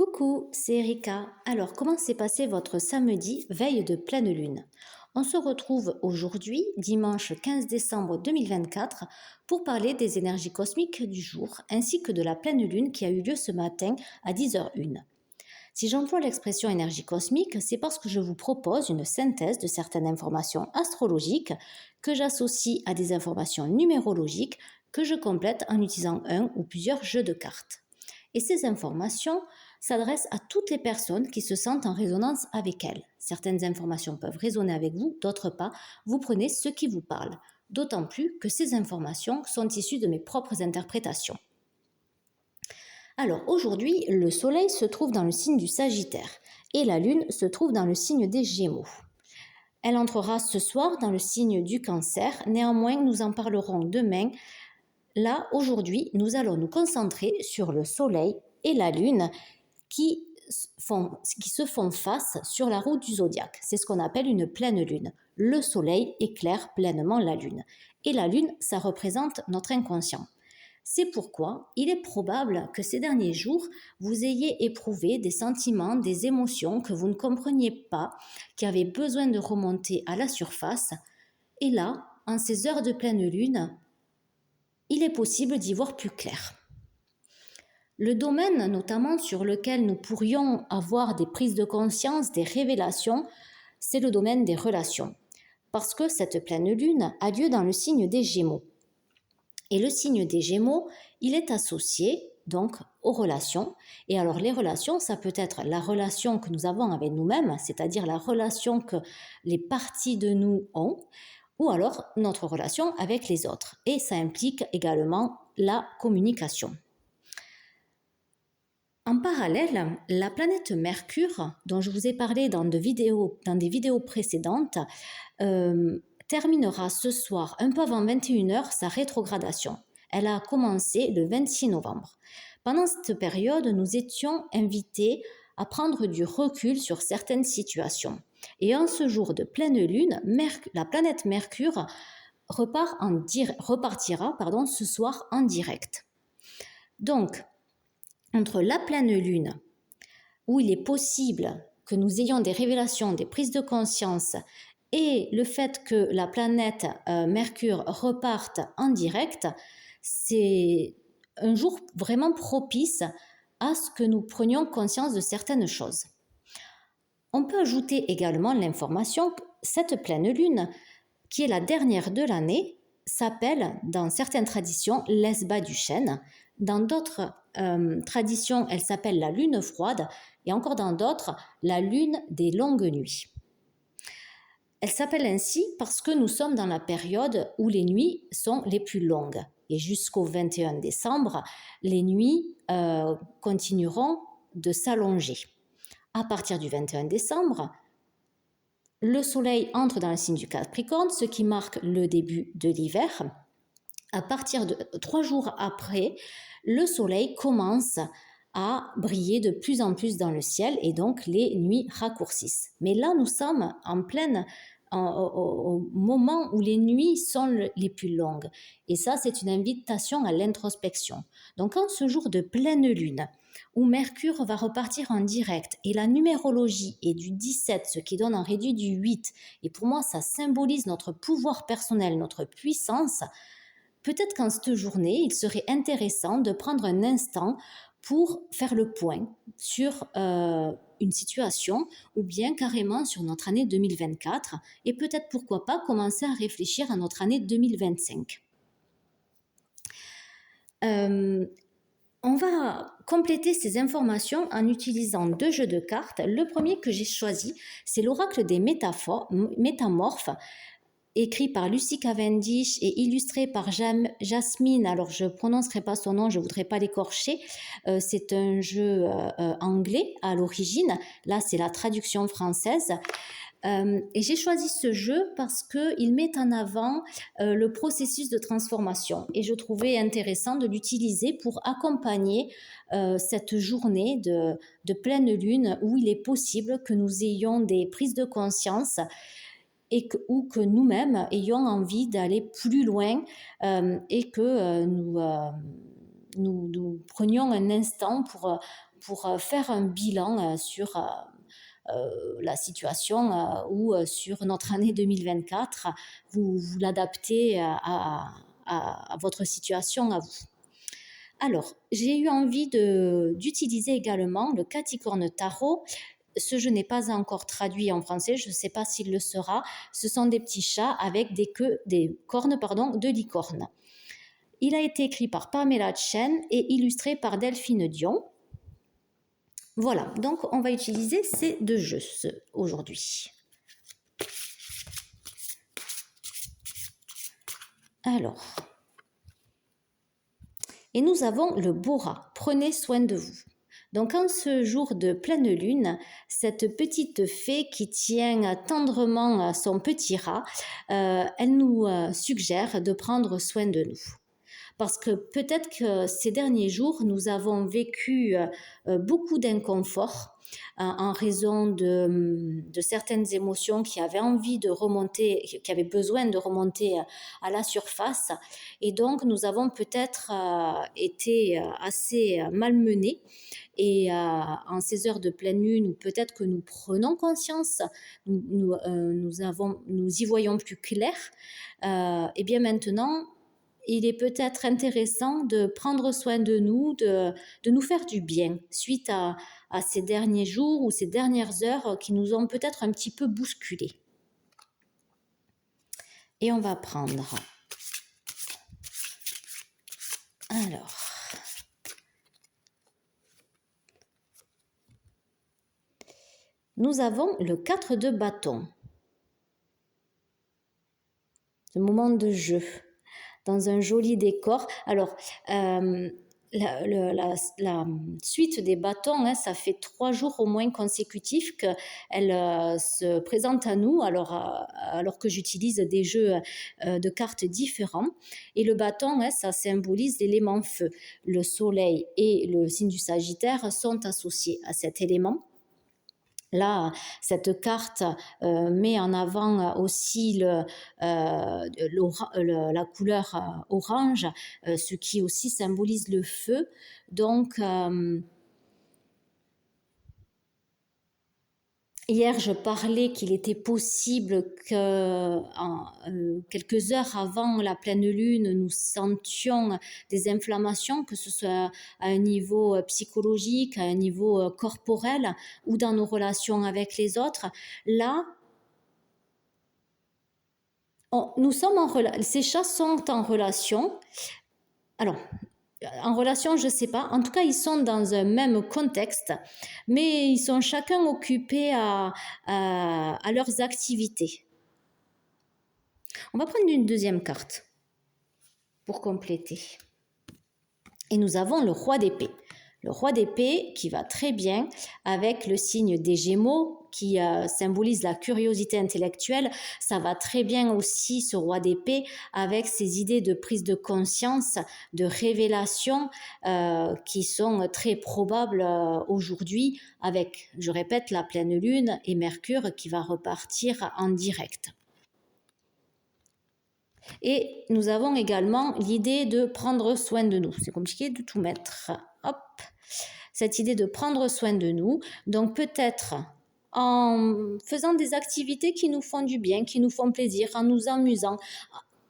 Coucou, c'est Erika. Alors, comment s'est passé votre samedi, veille de pleine lune? On se retrouve aujourd'hui, dimanche 15 décembre 2024, pour parler des énergies cosmiques du jour, ainsi que de la pleine lune qui a eu lieu ce matin à 10h01. Si j'emploie l'expression énergie cosmique, c'est parce que je vous propose une synthèse de certaines informations astrologiques que j'associe à des informations numérologiques que je complète en utilisant un ou plusieurs jeux de cartes. Et ces informations s'adressent à toutes les personnes qui se sentent en résonance avec elles. Certaines informations peuvent résonner avec vous, d'autres pas. Vous prenez ce qui vous parle. D'autant plus que ces informations sont issues de mes propres interprétations. Alors aujourd'hui, le Soleil se trouve dans le signe du Sagittaire et la Lune se trouve dans le signe des Gémeaux. Elle entrera ce soir dans le signe du Cancer, néanmoins nous en parlerons demain. Là, aujourd'hui, nous allons nous concentrer sur le Soleil et la Lune qui se font face sur la roue du zodiaque. C'est ce qu'on appelle une pleine lune. Le Soleil éclaire pleinement la Lune. Et la Lune, ça représente notre inconscient. C'est pourquoi il est probable que ces derniers jours, vous ayez éprouvé des sentiments, des émotions que vous ne compreniez pas, qui avaient besoin de remonter à la surface. Et là, en ces heures de pleine lune, il est possible d'y voir plus clair. Le domaine notamment sur lequel nous pourrions avoir des prises de conscience, des révélations, c'est le domaine des relations. Parce que cette pleine lune a lieu dans le signe des Gémeaux. Et le signe des Gémeaux, il est associé donc aux relations. Et alors les relations, ça peut être la relation que nous avons avec nous-mêmes, c'est-à-dire la relation que les parties de nous ont, ou alors notre relation avec les autres. Et ça implique également la communication. En parallèle, la planète Mercure, dont je vous ai parlé dans des vidéos précédentes, terminera ce soir, un peu avant 21h, sa rétrogradation. Elle a commencé le 26 novembre. Pendant cette période, nous étions invités à prendre du recul sur certaines situations. Et en ce jour de pleine lune, la planète Mercure repartira ce soir en direct. Donc, entre la pleine lune, où il est possible que nous ayons des révélations, des prises de conscience, et le fait que la planète Mercure reparte en direct, c'est un jour vraiment propice à ce que nous prenions conscience de certaines choses. On peut ajouter également l'information que cette pleine lune, qui est la dernière de l'année, s'appelle dans certaines traditions l'Esba du chêne. Dans d'autres traditions, elle s'appelle la lune froide et encore dans d'autres, la lune des longues nuits. Elle s'appelle ainsi parce que nous sommes dans la période où les nuits sont les plus longues. Et jusqu'au 21 décembre, les nuits continueront de s'allonger. À partir du 21 décembre, le Soleil entre dans le signe du Capricorne, ce qui marque le début de l'hiver. À partir de 3 jours après, le Soleil commence à briller de plus en plus dans le ciel et donc les nuits raccourcissent. Mais là, nous sommes au moment où les nuits sont les plus longues. Et ça, c'est une invitation à l'introspection. Donc, en ce jour de pleine lune, où Mercure va repartir en direct et la numérologie est du 17, ce qui donne un réduit du 8, et pour moi, ça symbolise notre pouvoir personnel, notre puissance. Peut-être qu'en cette journée, il serait intéressant de prendre un instant pour faire le point sur une situation ou bien carrément sur notre année 2024 et peut-être pourquoi pas commencer à réfléchir à notre année 2025. On va compléter ces informations en utilisant 2 jeux de cartes. Le premier que j'ai choisi, c'est l'oracle des métamorphes, écrit par Lucy Cavendish et illustré par Jasmine. Alors, je ne prononcerai pas son nom, je ne voudrais pas l'écorcher. C'est un jeu anglais à l'origine. Là, c'est la traduction française. Et j'ai choisi ce jeu parce qu'il met en avant le processus de transformation. Et je trouvais intéressant de l'utiliser pour accompagner cette journée de pleine lune où il est possible que nous ayons des prises de conscience ou que nous-mêmes ayons envie d'aller plus loin et que nous prenions un instant pour faire un bilan sur la situation ou sur notre année 2024. Vous l'adaptez à votre situation, à vous. Alors, j'ai eu envie d'utiliser également le Caticorne Tarot. Ce je n'ai pas encore traduit en français, je ne sais pas s'il le sera. Ce sont des petits chats avec des cornes de licorne. Il a été écrit par Pamela Chen et illustré par Delphine Dion. Voilà, donc on va utiliser ces deux jeux aujourd'hui. Alors, et nous avons le Bora, prenez soin de vous. Donc en ce jour de pleine lune, cette petite fée qui tient tendrement son petit rat, elle nous suggère de prendre soin de nous. Parce que peut-être que ces derniers jours, nous avons vécu beaucoup d'inconfort en raison de certaines émotions qui avaient envie de remonter, qui avaient besoin de remonter à la surface. Et donc, nous avons peut-être été assez malmenés. Et en ces heures de pleine lune, où peut-être que nous prenons conscience, nous y voyons plus clair, et bien maintenant, il est peut-être intéressant de prendre soin de nous, de nous faire du bien suite à ces derniers jours ou ces dernières heures qui nous ont peut-être un petit peu bousculés. Et on va prendre. Alors. Nous avons le 4 de bâton. Le moment de jeu. Dans un joli décor. Alors, la suite des bâtons, ça fait 3 jours au moins consécutifs qu'elle se présente à nous, alors que j'utilise des jeux de cartes différents. Et le bâton, ça symbolise l'élément feu. Le soleil et le signe du Sagittaire sont associés à cet élément. Là, cette carte met en avant aussi la couleur orange, ce qui aussi symbolise le feu. Donc, hier, je parlais qu'il était possible que quelques heures avant la pleine lune, nous sentions des inflammations, que ce soit à un niveau psychologique, à un niveau corporel ou dans nos relations avec les autres. Là, nous sommes ces chats sont en relation. Alors, en relation, je ne sais pas. En tout cas, ils sont dans un même contexte, mais ils sont chacun occupés à leurs activités. On va prendre une deuxième carte pour compléter. Et nous avons le roi d'épée. Le roi d'épée qui va très bien avec le signe des Gémeaux qui symbolise la curiosité intellectuelle. Ça va très bien aussi, ce roi d'épée, avec ses idées de prise de conscience, de révélation qui sont très probables aujourd'hui avec, je répète, la pleine lune et Mercure qui va repartir en direct. Et nous avons également l'idée de prendre soin de nous. C'est compliqué de tout mettre. Hop, cette idée de prendre soin de nous. Donc peut-être en faisant des activités qui nous font du bien, qui nous font plaisir, en nous amusant,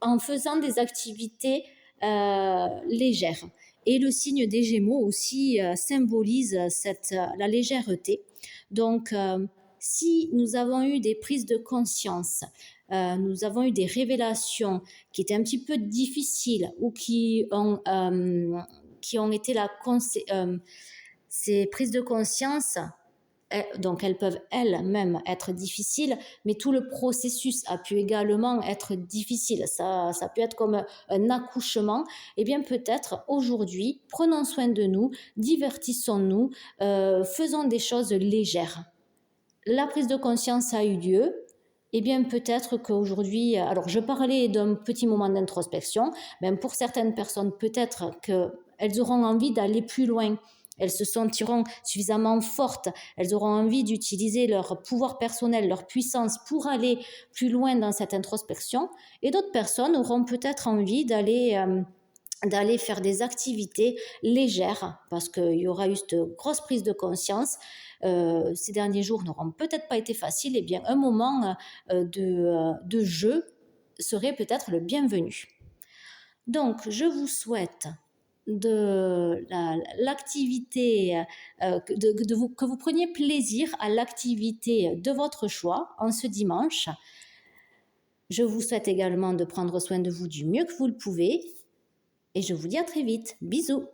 en faisant des activités légères. Et le signe des Gémeaux aussi symbolise la légèreté. Donc, si nous avons eu des prises de conscience, nous avons eu des révélations qui étaient un petit peu difficiles ou qui ont été ces prises de conscience, donc elles peuvent elles-mêmes être difficiles, mais tout le processus a pu également être difficile. Ça peut être comme un accouchement. Eh bien peut-être aujourd'hui, prenons soin de nous, divertissons-nous, faisons des choses légères. La prise de conscience a eu lieu. Eh bien, peut-être qu'aujourd'hui, alors je parlais d'un petit moment d'introspection, mais pour certaines personnes, peut-être qu'elles auront envie d'aller plus loin. Elles se sentiront suffisamment fortes, elles auront envie d'utiliser leur pouvoir personnel, leur puissance pour aller plus loin dans cette introspection. Et d'autres personnes auront peut-être envie d'aller d'aller faire des activités légères parce qu'il y aura eu cette grosse prise de conscience. Ces derniers jours n'auront peut-être pas été faciles, et bien un moment de jeu serait peut-être le bienvenu. Donc, je vous souhaite l'activité, que vous preniez plaisir à l'activité de votre choix en ce dimanche. Je vous souhaite également de prendre soin de vous du mieux que vous le pouvez et je vous dis à très vite. Bisous!